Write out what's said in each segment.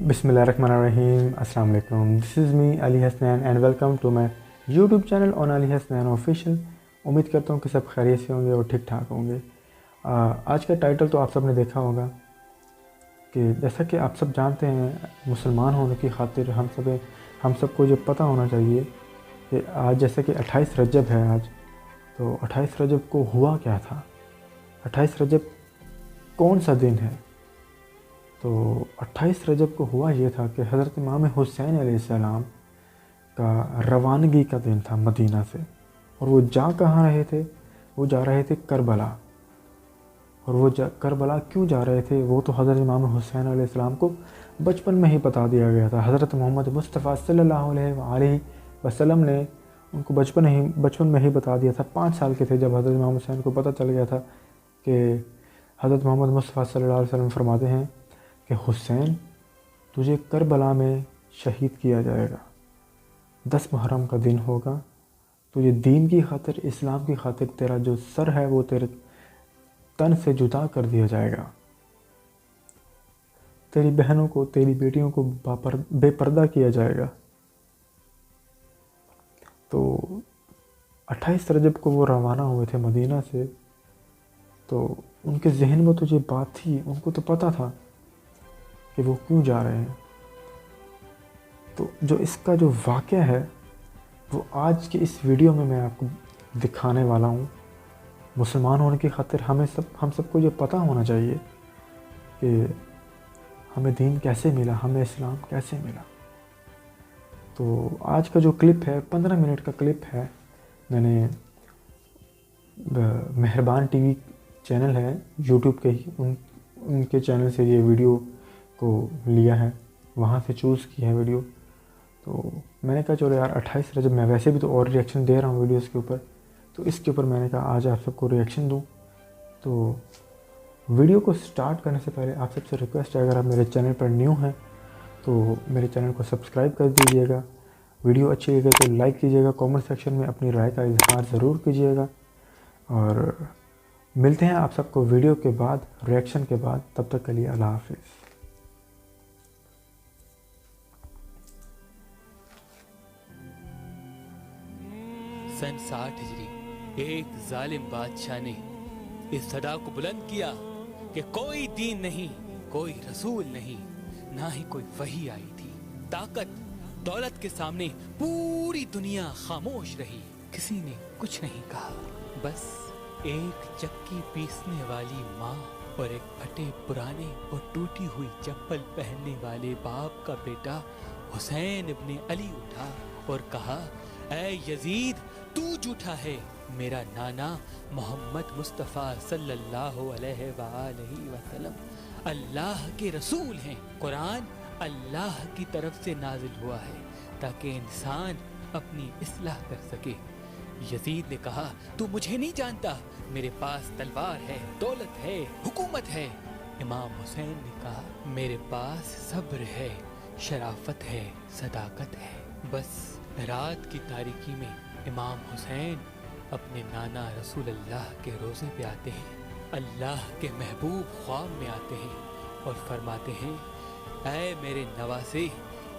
बिस्मिल्लाहिर्रहमानिर्रहीम। अस्सलाम वालेकुम। This is me Ali Hasnain and welcome to my YouTube channel on Ali Hasnain official. उम्मीद करता हूँ कि सब खैरियत से होंगे और ठीक ठाक होंगे। आज का टाइटल तो आप सब ने देखा होगा कि जैसा कि आप सब जानते हैं, मुसलमान होने की खातिर हम सबको जो पता होना चाहिए कि आज जैसे कि 28 रजब है आज, तो 28 रजब को हुआ क्या था, 28 रजब कौन सा दिन है। तो 28 रजब को हुआ ये था कि हज़रत इमाम हुसैन अलैहिस्सलाम का रवानगी का दिन था मदीना से। और वो जा कहाँ रहे थे, वो जा रहे थे करबला। और वो करबला क्यों जा रहे थे, वो तो हज़रत इमाम हुसैन अलैहिस्सलाम को बचपन में ही बता दिया गया था। हज़रत मोहम्मद मुस्तफ़ा सल्लल्लाहु अलैहि वसल्लम ने उनको बचपन में ही बता दिया था। 5 साल के थे जब हज़रत इमाम हुसैन को पता चल गया था कि हज़रत मोहम्मद मुस्तफ़ा सल्लल्लाहु अलैहि वसल्लम फरमाते हैं कि हुसैन तुझे करबला में शहीद किया जाएगा, 10 मुहर्रम का दिन होगा, तुझे दीन की खातिर, इस्लाम की खातिर तेरा जो सर है वो तेरे तन से जुदा कर दिया जाएगा, तेरी बहनों को, तेरी बेटियों को बेपर्दा किया जाएगा। तो 28 रजब को वो रवाना हुए थे मदीना से। तो उनके जहन में तो ये बात थी, उनको तो पता था कि वो क्यों जा रहे हैं। तो जो इसका जो वाक़या है वो आज के इस वीडियो में मैं आपको दिखाने वाला हूँ। मुसलमान होने की खातिर हम सबको ये पता होना चाहिए कि हमें दीन कैसे मिला, हमें इस्लाम कैसे मिला। तो आज का जो क्लिप है 15 मिनट का क्लिप है। मैंने मेहरबान टीवी चैनल है यूट्यूब के ही, उनके चैनल से ये वीडियो को लिया है, वहाँ से चूज़ की है वीडियो। तो मैंने कहा चलो यार 28 रजब, मैं वैसे भी तो और रिएक्शन दे रहा हूँ वीडियोस के ऊपर, तो इसके ऊपर मैंने कहा आज आप सबको रिएक्शन दूँ। तो वीडियो को स्टार्ट करने से पहले आप सबसे रिक्वेस्ट है, अगर आप मेरे चैनल पर न्यू हैं तो मेरे चैनल को सब्सक्राइब कर दीजिएगा। वीडियो अच्छी लगे तो लाइक कीजिएगा, कमेंट सेक्शन में अपनी राय का इजहार ज़रूर कीजिएगा। और मिलते हैं आप सबको वीडियो के बाद, रिएक्शन के बाद। तब तक के लिए अल्लाह हाफिज़। सन 60 हिजरी एक जालिम बादशाह ने इस सदा को बुलंद किया कि कोई दीन नहीं, कोई रसूल नहीं, ना ही कोई वही आई थी। ताकत दौलत के सामने पूरी दुनिया खामोश रही, किसी ने कुछ नहीं कहा। बस एक चक्की पीसने वाली माँ और एक फटे पुराने और टूटी हुई चप्पल पहनने वाले बाप का बेटा हुसैन इब्ने अली उठा और कहा, ऐ यजीद, तू झूठा है, मेरा नाना मोहम्मद मुस्तफ़ा सल्लल्लाहु अलैहि वसल्लम अल्लाह के रसूल हैं। कुरान अल्लाह की तरफ से नाजिल हुआ है ताकि इंसान अपनी इस्लाह कर सके। यजीद ने कहा, तू मुझे नहीं जानता, मेरे पास तलवार है, दौलत है, हुकूमत है। इमाम हुसैन ने कहा, मेरे पास सब्र है, शराफत है, सदाकत है। बस रात की तारीकी में इमाम हुसैन अपने नाना रसूल अल्लाह के रोज़े पे आते हैं। अल्लाह के महबूब ख्वाब में आते हैं और फरमाते हैं, ऐ मेरे नवासे,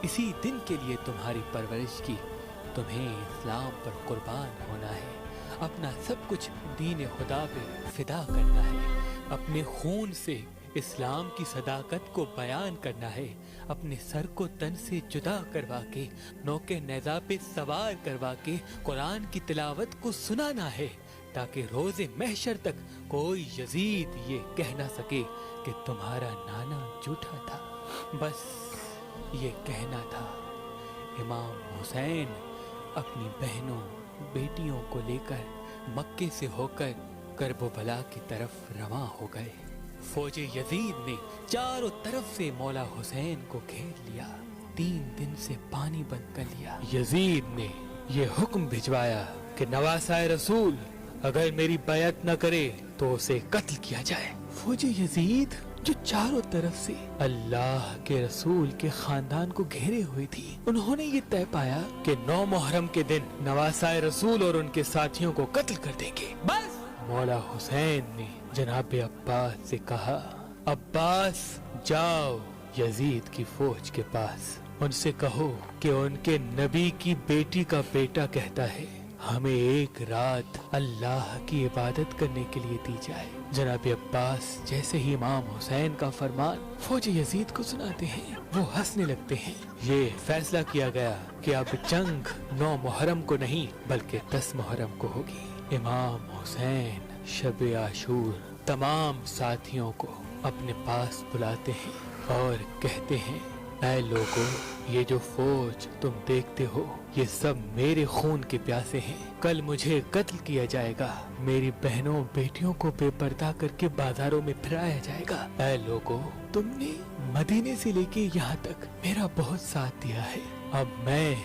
इसी दिन के लिए तुम्हारी परवरिश की, तुम्हें इस्लाम पर कुर्बान होना है, अपना सब कुछ दीन खुदा पे फिदा करना है, अपने खून से इस्लाम की सदाकत को बयान करना है, अपने सर को तन से जुदा करवा के नौके नेज़ा पे सवार करवा के कुरान की तिलावत को सुनाना है, ताकि रोज़े महशर तक कोई यजीद ये कह ना सके कि तुम्हारा नाना झूठा था। बस ये कहना था। इमाम हुसैन अपनी बहनों बेटियों को लेकर मक्के से होकर करबला की तरफ रवां हो गए। फौजे यजीद ने चारों तरफ से मौला हुसैन को घेर लिया, 3 दिन से पानी बंद कर लिया। यजीद ने ये हुक्म भिजवाया कि नवासाए रसूल अगर मेरी बैत न करे तो उसे कत्ल किया जाए। फौजे यजीद जो चारों तरफ से अल्लाह के रसूल के खानदान को घेरे हुई थी, उन्होंने ये तय पाया कि 9 मुहर्रम के दिन नवासाए रसूल और उनके साथियों को कत्ल कर देंगे। बस मौला हुसैन ने जनाब अब्बास से कहा, अब्बास जाओ यजीद की फौज के पास। उनसे कहो कि उनके नबी की बेटी का बेटा कहता है हमें एक रात अल्लाह की इबादत करने के लिए दी जाए। जनाब अब्बास जैसे ही इमाम हुसैन का फरमान फौज यजीद को सुनाते हैं वो हंसने लगते हैं। ये फैसला किया गया कि अब जंग 9 मुहर्रम को नहीं बल्कि 10 मुहर्रम को होगी। इमाम हुसैन शब आशूर तमाम साथियों को अपने पास बुलाते हैं और कहते हैं ऐ लोगों, ये जो फौज तुम देखते हो ये सब मेरे खून के प्यासे हैं। कल मुझे कत्ल किया जाएगा, मेरी बहनों बेटियों को बेपर्दा करके बाजारों में फिराया जाएगा। ऐ लोगों, तुमने मदीने से लेके यहाँ तक मेरा बहुत साथ दिया है। अब मैं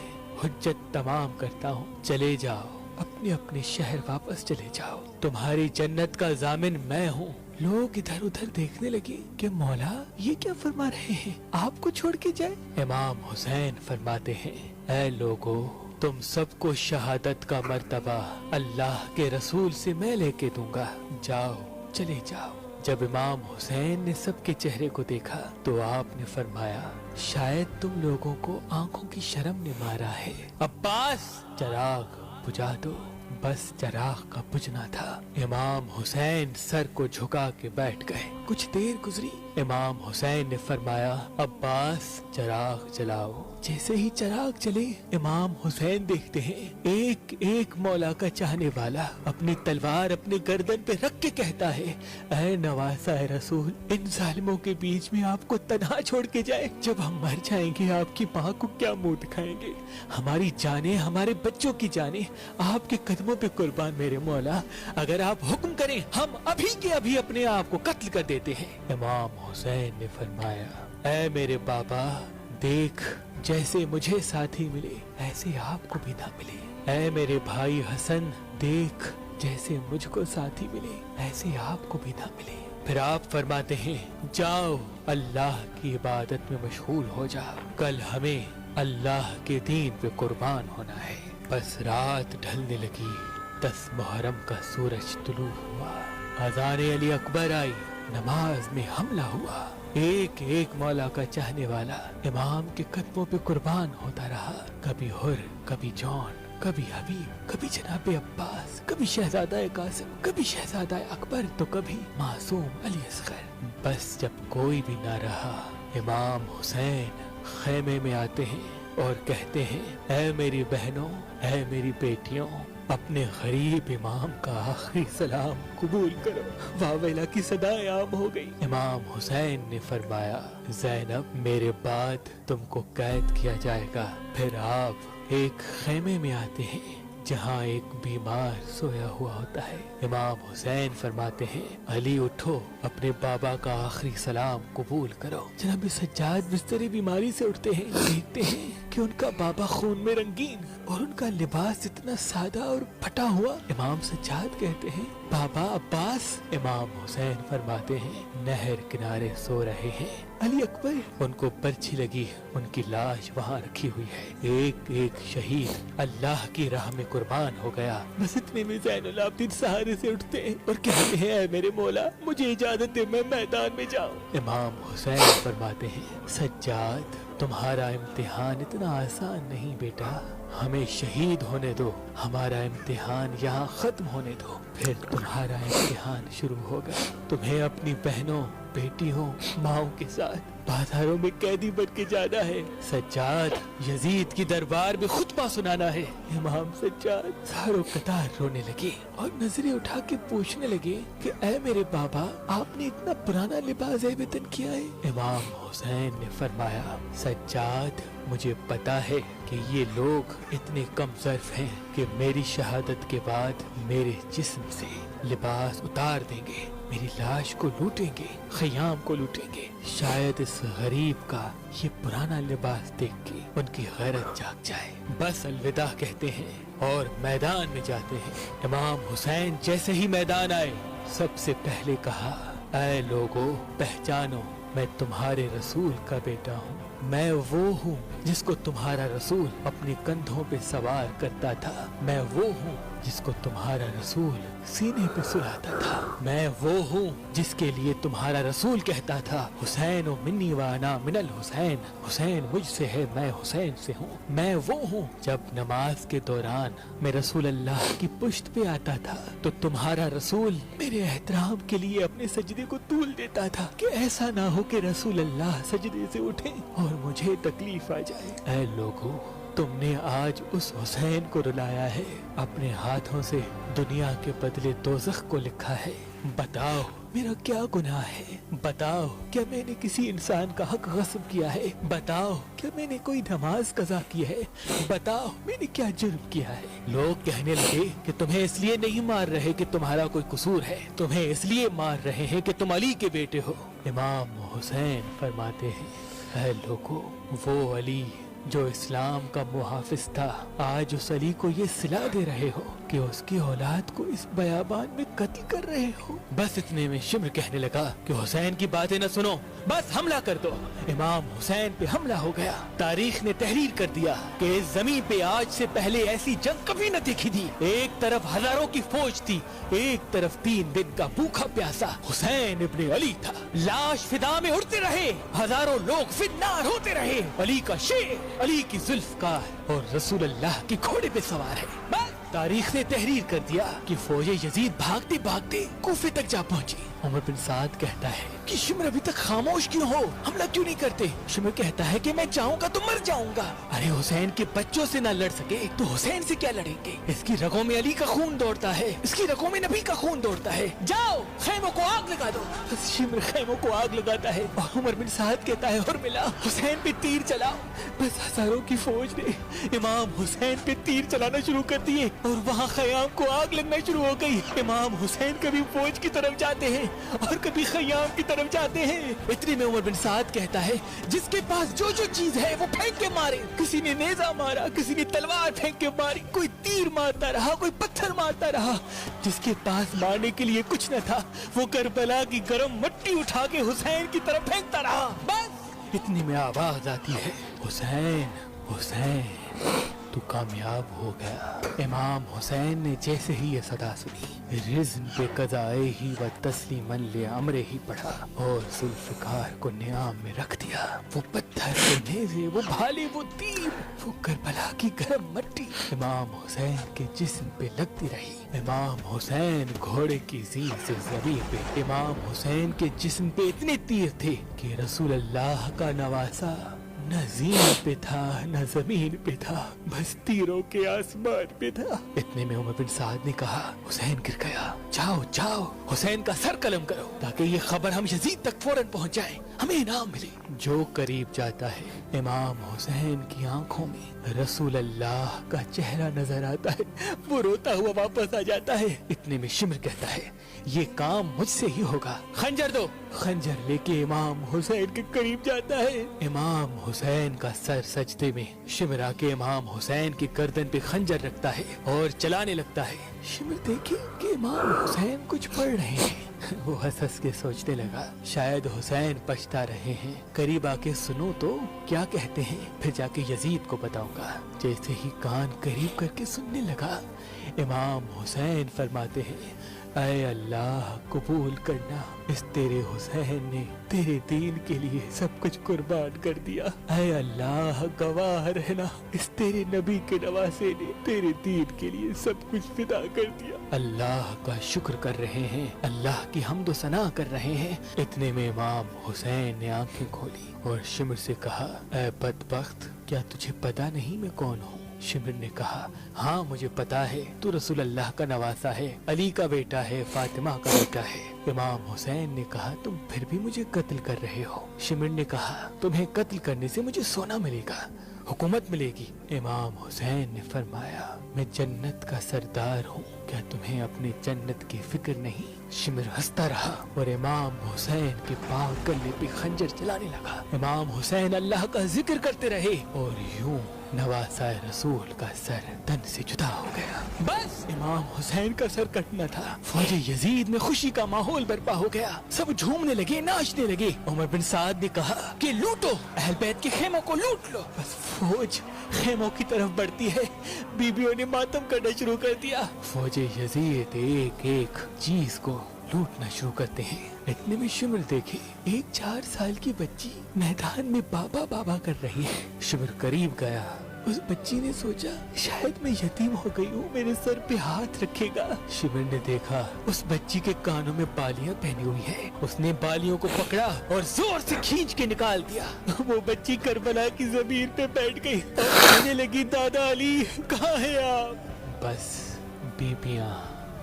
हुज्जत तमाम करता हूँ, चले जाओ, अपने अपने शहर वापस चले जाओ। तुम्हारी जन्नत का जामिन मैं हूँ। लोग इधर उधर देखने लगे कि मौला ये क्या फरमा रहे हैं, आपको छोड़ के जाए। इमाम हुसैन फरमाते हैं ऐ लोगों, तुम सबको शहादत का मर्तबा अल्लाह के रसूल से मैं लेके दूंगा, जाओ चले जाओ। जब इमाम हुसैन ने सबके चेहरे को देखा तो आपने फरमाया शायद तुम लोगों को आंखों की शर्म ने मारा है। अब्बास चिराग बुझा दो। बस चिराग का बुझना था। इमाम हुसैन सर को झुका के बैठ गए। कुछ देर गुजरी, इमाम हुसैन ने फरमाया अब्बास चिराग जलाओ। जैसे ही चिराग जले इमाम हुसैन देखते हैं एक एक मौला का चाहने वाला अपनी तलवार अपने गर्दन पे रख के कहता है ऐ नवासा रसूल, इन जालिमों के बीच में आपको तन्हा छोड़ के जाए। जब हम मर जाएंगे आपकी माँ को क्या मुंह दिखाएंगे। हमारी जाने, हमारे बच्चों की जाने आपके कदमों पे कुर्बान मेरे मौला। अगर आप हुक्म करें हम अभी के अभी अपने आप को कत्ल कर देते हैं। इमाम हुसैन ने फरमाया ऐ मेरे बाबा, देख जैसे मुझे साथी मिले ऐसे आपको भी ना मिले। ऐ मेरे भाई हसन, देख जैसे मुझको साथी मिले ऐसे आपको भी ना मिले। फिर आप फरमाते हैं जाओ अल्लाह की इबादत में मशगूल हो जाओ, कल हमें अल्लाह के दीन पे कुर्बान होना है। बस रात ढलने लगी, 10 मुहर्रम का सूरज तुलू हुआ, अज़ान अली अकबर आई, नमाज में हमला हुआ। एक एक मौला का चाहने वाला इमाम के कदमों पे कुर्बान होता रहा। कभी हुर, कभी जॉन, कभी हबीब, कभी जनाब अब्बास, कभी शहजादा कासिम, कभी शहजादा अकबर, तो कभी मासूम अली असगर। बस जब कोई भी ना रहा, इमाम हुसैन खेमे में आते हैं और कहते हैं ऐ मेरी बहनों, ऐ मेरी बेटियों, अपने गरीब इमाम का आखिरी सलाम कबूल करो। वावेला की सदाएं आम हो गई। इमाम हुसैन ने फरमाया ज़ैनब, मेरे बाद तुमको कैद किया जाएगा। फिर आप एक खेमे में आते हैं जहाँ एक बीमार सोया हुआ होता है। इमाम हुसैन फरमाते हैं अली उठो, अपने बाबा का आखिरी सलाम कबूल करो। जनाब सज्जाद बिस्तरी बीमारी से उठते हैं, देखते हैं कि उनका बाबा खून में रंगीन और उनका लिबास इतना सादा और फटा हुआ। इमाम सज्जाद कहते हैं बाबा अब्बास। इमाम हुसैन फरमाते हैं नहर किनारे सो रहे हैं अली अकबर। उनको पर्ची लगी, उनकी लाश वहाँ रखी हुई है। एक एक शहीद अल्लाह की राह में कुर्बान हो गया। बस इतने में ज़ैनुल आबिदीन सहारे से उठते हैं और कहते हैं ऐ मेरे मौला, मुझे इजाजत दे, मैं मैदान में जाऊं। इमाम हुसैन फरमाते हैं सज्जाद, तुम्हारा इम्तिहान इतना आसान नहीं बेटा, हमें शहीद होने दो, हमारा इम्तिहान यहाँ खत्म होने दो, फिर तुम्हारा इम्तिहान शुरू होगा। तुम्हें अपनी बहनों, बेटियों, माओ के साथ बाजारों में कैदी बन के जाना है। सज्जाद, यजीद की दरबार में खुतबा सुनाना है। इमाम सज्जाद सारों कतार रोने लगे और नजरें उठा के पूछने लगे कि ऐ मेरे बाबा, आपने इतना पुराना लिबास वेतन किया है। इमाम हुसैन ने फरमाया सज्जाद, मुझे पता है कि ये लोग इतने कम ज़र्फ हैं कि मेरी शहादत के बाद मेरे जिस्म से लिबास उतार देंगे, मेरी लाश को लूटेंगे, खयाम को लूटेंगे। शायद इस गरीब का ये पुराना लिबास देख के उनकी गैरत जाग जाए। बस अलविदा कहते हैं और मैदान में जाते हैं। इमाम हुसैन जैसे ही मैदान आए सबसे पहले कहा ऐ लोगों, पहचानो मैं तुम्हारे रसूल का बेटा हूँ। मैं वो हूँ जिसको तुम्हारा रसूल अपने कंधों पे सवार करता था। मैं वो हूँ जिसको तुम्हारा रसूल सीने पे सुलाता था। मैं वो हूँ जिसके लिए तुम्हारा रसूल कहता था, हुसैन ओ मिन्नी व अना मिनल हुसैन, हुसैन मुझसे है मैं हुसैन से हूँ। मैं वो हूँ जब नमाज के दौरान मैं रसूल अल्लाह की पुश्त पे आता था तो तुम्हारा रसूल मेरे एहतराम के लिए अपने सजदे को तूल देता था कि ऐसा ना हो कि रसूल अल्लाह सजदे से उठे और मुझे तकलीफ आ जाए। ऐ लोगों, तुमने आज उस हुसैन को रुलाया है, अपने हाथों से दुनिया के बदले दोज़ख को लिखा है। बताओ मेरा क्या गुनाह है? बताओ क्या मैंने किसी इंसान का हक गस्ब किया है? बताओ क्या मैंने कोई नमाज कज़ा की है? बताओ मैंने क्या जुर्म किया है? लोग कहने लगे कि तुम्हें इसलिए नहीं मार रहे कि तुम्हारा कोई कसूर है, तुम्हें इसलिए मार रहे हैं कि तुम अली के बेटे हो। इमाम हुसैन फरमाते हैं, ऐ लोगों, वो अली जो इस्लाम का मुहाफिज था, आज उस अली को ये सिला दे रहे हो कि उसकी औलाद को इस बयाबान में कत्ल कर रहे हो। बस इतने में शिम्र कहने लगा कि हुसैन की बातें न सुनो, बस हमला कर दो। इमाम हुसैन पे हमला हो गया। तारीख ने तहरीर कर दिया कि इस जमीन पे आज से पहले ऐसी जंग कभी न देखी थी। एक तरफ हजारों की फौज थी, एक तरफ 3 दिन का भूखा प्यासा हुसैन इब्ने अली था। लाश फिदा में उड़ते रहे, हजारों लोग फिन्नार होते रहे। अली का शेर, अली की जुल्फकार और रसूल अल्लाह की घोड़े पे सवार है। बस तारीख ने तहरीर कर दिया कि फौजे यजीद भागते भागते कूफे तक जा पहुंची। उमर बिन साद कहता है कि शिमर अभी तक खामोश क्यों हो, हमला क्यों नहीं करते? शिमर कहता है कि मैं चाहूंगा तो मर जाऊंगा। अरे हुसैन के बच्चों से ना लड़ सके तो हुसैन से क्या लड़ेंगे? इसकी रगों में अली का खून दौड़ता है, इसकी रगों में नबी का खून दौड़ता है। जाओ खैमों को आग लगा दो। बस शिमर खैमों को आग लगाता है और उमर बिन साद कहता है, और मिला हुसैन पे तीर चलाओ। बस हजारों की फौज ने इमाम हुसैन पे तीर चलाना शुरू कर दिए और वहाँ खयाम को आग लगना शुरू हो गई। इमाम हुसैन कभी फौज की तरफ जाते हैं और कभी खयाम की तरफ जाते हैं। इतने में उमर बिन साद कहता है, जिसके पास जो जो चीज है वो फेंक के मारे। किसी ने नेजा मारा, किसी ने तलवार फेंक के मारी, कोई तीर मारता रहा, कोई पत्थर मारता रहा। जिसके पास मारने के लिए कुछ न था वो करबला की गर्म मिट्टी उठा के हुसैन की तरफ फेंकता रहा। बस इतने में आवाज आती है, हुसैन हुसैन तू कामयाब हो गया। इमाम हुसैन ने जैसे ही ये सदा सुनी, रिज़्न पे कज़ाए ही व तस्लीमन ले अमरे ही पढ़ा और जुल्फ़िकार को नियाम में रख दिया। वो पत्थर, वो नेज़े, वो भाले, वो तीर, वो करबला की गर्म मिट्टी इमाम हुसैन के जिस्म पे लगती रही। इमाम हुसैन घोड़े की ज़ीन से ज़मीन पे, इमाम हुसैन के जिस्म पे इतने तीर थे कि रसूल अल्लाह का नवासा न ज़मीन पे था न जमीन पे था, बस तीरों के आसमान पे था। इतने में उमर बिन साद ने कहा, हुसैन गिर गया, जाओ जाओ हुसैन का सर कलम करो ताकि ये खबर हम यजीद तक फौरन पहुंच जाए, हमें इनाम मिले। जो करीब जाता है इमाम हुसैन की आंखों में रसूल अल्लाह का चेहरा नजर आता है, वो रोता हुआ वापस आ जाता है। इतने में शिमर कहता है, ये काम मुझसे ही होगा, खंजर दो। खंजर लेके इमाम हुसैन के करीब जाता है। इमाम हुसैन का सर सजदे में, शिमर आके इमाम हुसैन की गर्दन पे खंजर रखता है और चलाने लगता है। शिमर देखे कि इमाम हुसैन कुछ पढ़ रहे हैं। वो हंस हंस के सोचने लगा, शायद हुसैन पछता रहे हैं, करीब आके सुनो तो क्या कहते हैं, फिर जाके यजीद को बताऊंगा। जैसे ही कान करीब करके सुनने लगा, इमाम हुसैन फरमाते हैं, ऐ अल्लाह कबूल करना, इस तेरे हुसैन ने तेरे दीन के लिए सब कुछ कुर्बान कर दिया। ऐ अल्लाह गवाह रहना, इस तेरे नबी के नवासे ने तेरे दीन के लिए सब कुछ फिदा कर दिया। अल्लाह का शुक्र कर रहे हैं, अल्लाह की हम्द सना कर रहे हैं। इतने में इमाम हुसैन ने आंखें खोली और शिमर से कहा, ऐ बदबख्त, क्या तुझे पता नहीं मैं कौन हूँ? शिमर ने कहा, हाँ मुझे पता है, तू रसूल अल्लाह का नवासा है, अली का बेटा है, फातिमा का बेटा है। इमाम हुसैन ने कहा, तुम फिर भी मुझे कत्ल कर रहे हो। शिमर ने कहा, तुम्हें कत्ल करने से मुझे सोना मिलेगा, हुकूमत मिलेगी। इमाम हुसैन ने फरमाया, मैं जन्नत का सरदार हूँ, क्या तुम्हें अपने जन्नत की फिक्र नहीं? शिमर हंसता रहा और इमाम हुसैन के पांव गले पे खंजर चलाने लगा। इमाम हुसैन अल्लाह का जिक्र करते रहे और यूं नवासाए रसूल का सर तन से जुदा हो गया। बस इमाम हुसैन का सर कटना था। फौजे यजीद में खुशी का माहौल बर्पा हो गया। सब झूमने लगे, नाचने लगे। उमर बिन साद ने कहा कि लूटो, अहल बैत के खेमों को लूट लो। बस फौज खेमों की तरफ बढ़ती है। बीबियों ने मातम करना शुरू कर दिया। फौजे यजीद एक एक चीज को लूटना शुरू करते हैं। इतने में शिमर देखे एक 4 साल की बच्ची मैदान में बाबा बाबा कर रही है। शिमर करीब गया। उस बच्ची ने सोचा शायद मैं यतीम हो गई हूँ, मेरे सर पे हाथ रखेगा। शिमर ने देखा उस बच्ची के कानों में बालियां पहनी हुई है। उसने बालियों को पकड़ा और जोर से खींच के निकाल दिया। वो बच्ची करबला की जमीन पे बैठ गई और कहने लगी, दादा अली कहाँ है आप? बस बीबियां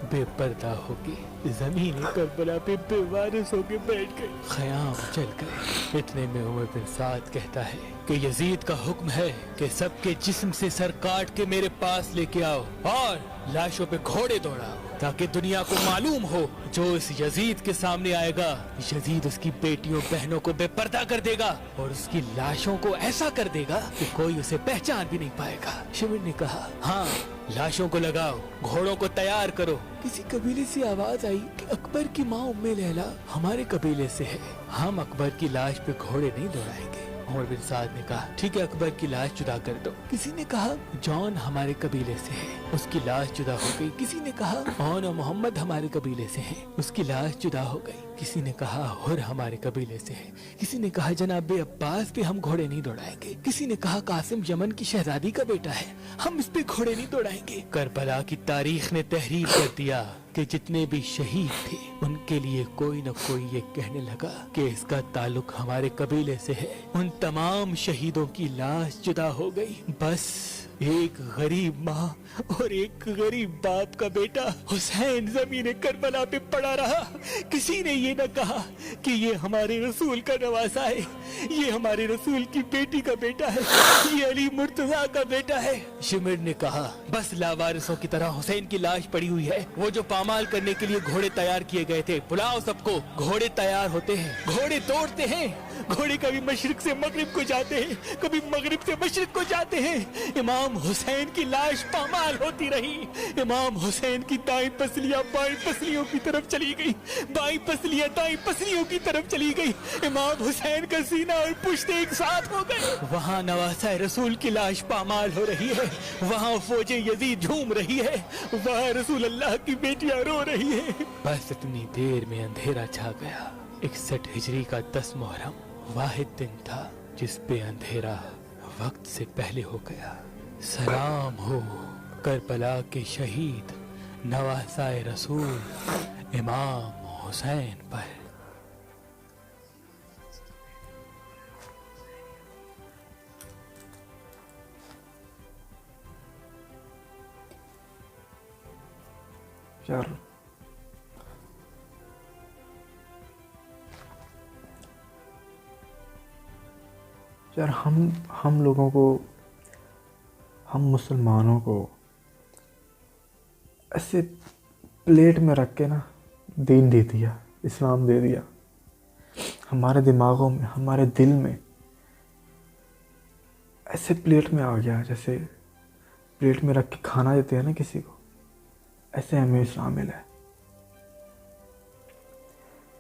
बेपर्दा होके जमीन करबला पे बेवारिस होके बैठ गए। ख़याम चल गए। इतने में उमर बिन साद कहता है कि यजीद का हुक्म है कि सबके जिस्म से सर काट के मेरे पास लेके आओ और लाशों पे घोड़े दौड़ाओ, ताकि दुनिया को मालूम हो जो इस यजीद के सामने आएगा, यजीद उसकी बेटियों बहनों को बेपर्दा कर देगा और उसकी लाशों को ऐसा कर देगा कि कोई उसे पहचान भी नहीं पाएगा। शिमर ने कहा, हाँ लाशों को लगाओ, घोड़ों को तैयार करो। किसी कबीले से आवाज आई कि अकबर की माँ उम्मे लैला हमारे कबीले से है, हम अकबर की लाश पे घोड़े नहीं दौड़ाएंगे। उमर बिन साद ने कहा, ठीक है अकबर की लाश जुदा कर दो। किसी ने कहा जॉन हमारे कबीले से है, उसकी लाश जुदा हो गई। किसी ने कहा ऑन और मोहम्मद हमारे कबीले से है, उसकी लाश जुदा हो गई। किसी ने कहा हुर हमारे कबीले से है। किसी ने कहा जनाब अब्बास पे हम घोड़े नहीं दौड़ाएंगे। किसी ने कहा कासिम यमन की शहजादी का बेटा है, हम इस पे घोड़े नहीं दौड़ाएंगे। करबला की तारीख ने तहरीर कर दिया कि जितने भी शहीद थे उनके लिए कोई न कोई ये कहने लगा कि इसका ताल्लुक हमारे कबीले से है। उन तमाम शहीदों की लाश जुदा हो गई। बस एक गरीब माँ और एक गरीब बाप का बेटा हुसैन जमीन करबला पे पड़ा रहा। किसी ने ये न कहा कि ये हमारे रसूल का नवासा है, ये हमारे रसूल की बेटी का बेटा है, ये अली मुर्तजा का बेटा है। शिमर ने कहा, बस लावारिसों की तरह हुसैन की लाश पड़ी हुई है। वो जो पामाल करने के लिए घोड़े तैयार किए गए थे, बुलाओ सबको। घोड़े तैयार होते हैं, घोड़े दौड़ते हैं। घोड़े कभी मशरिक से मगरिब को जाते हैं, कभी मगरिब से मशरिक को जाते हैं। इमाम हुसैन की लाश पामाल होती रही। इमाम हुसैन की दाईं पसलियां बाईं पसलियों की तरफ चली गई, बाईं पसलियां दाईं पसलियों की तरफ चली गई। इमाम हुसैन का सीना और पुश्त एक साथ हो गए। वहाँ नवासा रसूल की लाश पामाल हो रही है, वहाँ फौजे यजीद झूम रही है, वहाँ रसूल अल्लाह की बेटियां रो रही है। बस इतनी देर में अंधेरा छा गया। 61 हिजरी का 10 मुहर्रम वाहिद दिन था जिस पे अंधेरा वक्त से पहले हो गया। सलाम हो करबला के शहीद नवासाए रसूल इमाम हुसैन पर। यार हम लोगों को, हम मुसलमानों को ऐसे प्लेट में रख के ना दीन दे दिया, इस्लाम दे दिया। हमारे दिमागों में, हमारे दिल में ऐसे प्लेट में आ गया, जैसे प्लेट में रख के खाना देते हैं ना किसी को, ऐसे हमें इस्लाम मिला है।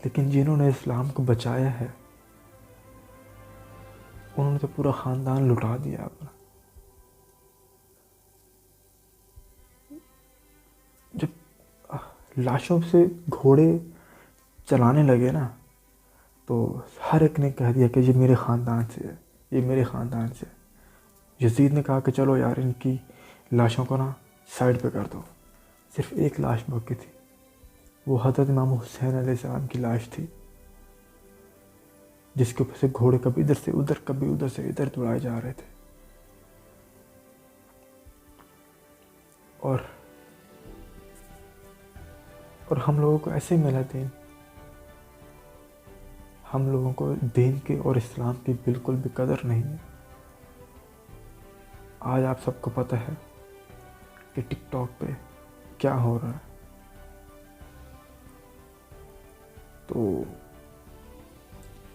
लेकिन जिन्होंने इस्लाम को बचाया है उन्होंने तो पूरा ख़ानदान लुटा दिया अपना। जब लाशों से घोड़े चलाने लगे ना, तो हर एक ने कह दिया कि ये मेरे ख़ानदान से है, ये मेरे ख़ानदान से है। यजीद ने कहा कि चलो यार इनकी लाशों को ना साइड पे कर दो। सिर्फ एक लाश बाकी थी, वो हज़रत इमाम हुसैन अलैहिस्सलाम की लाश थी, जिसके ऊपर से घोड़े कभी इधर से उधर, कभी उधर से इधर दौड़ाए जा रहे थे। और हम लोगों को ऐसे मिला दीन। हम लोगों को दीन की और इस्लाम की बिल्कुल भी कदर नहीं है। आज आप सबको पता है कि टिकटॉक पे क्या हो रहा है। تو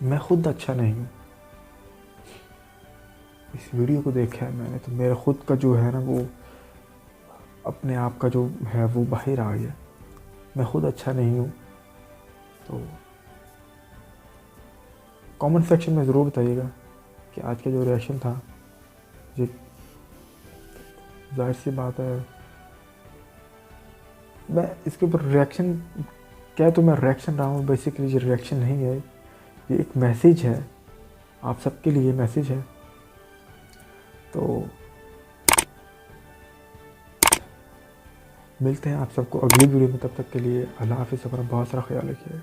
میں خود اچھا نہیں ہوں. اس ویڈیو کو دیکھا ہے میں نے تو میرا خود کا جو ہے نا وہ اپنے آپ کا جو ہے وہ باہر آ گیا. میں خود اچھا نہیں ہوں. تو کامنٹ سیکشن میں ضرور بتائیے گا کہ آج کا جو ریئیکشن تھا یہ ظاہر سی بات ہے میں اس کے اوپر ریئیکشن کیا تو میں ریئیکشن رہا ہوں. بیسیکلی یہ ریئیکشن نہیں ہے, یہ ایک میسیج ہے, آپ سب کے لیے میسیج ہے. تو ملتے ہیں آپ سب کو اگلی ویڈیو میں, تب تک کے لیے اللہ حافظ. اپنا بہت سارا خیال رکھیے.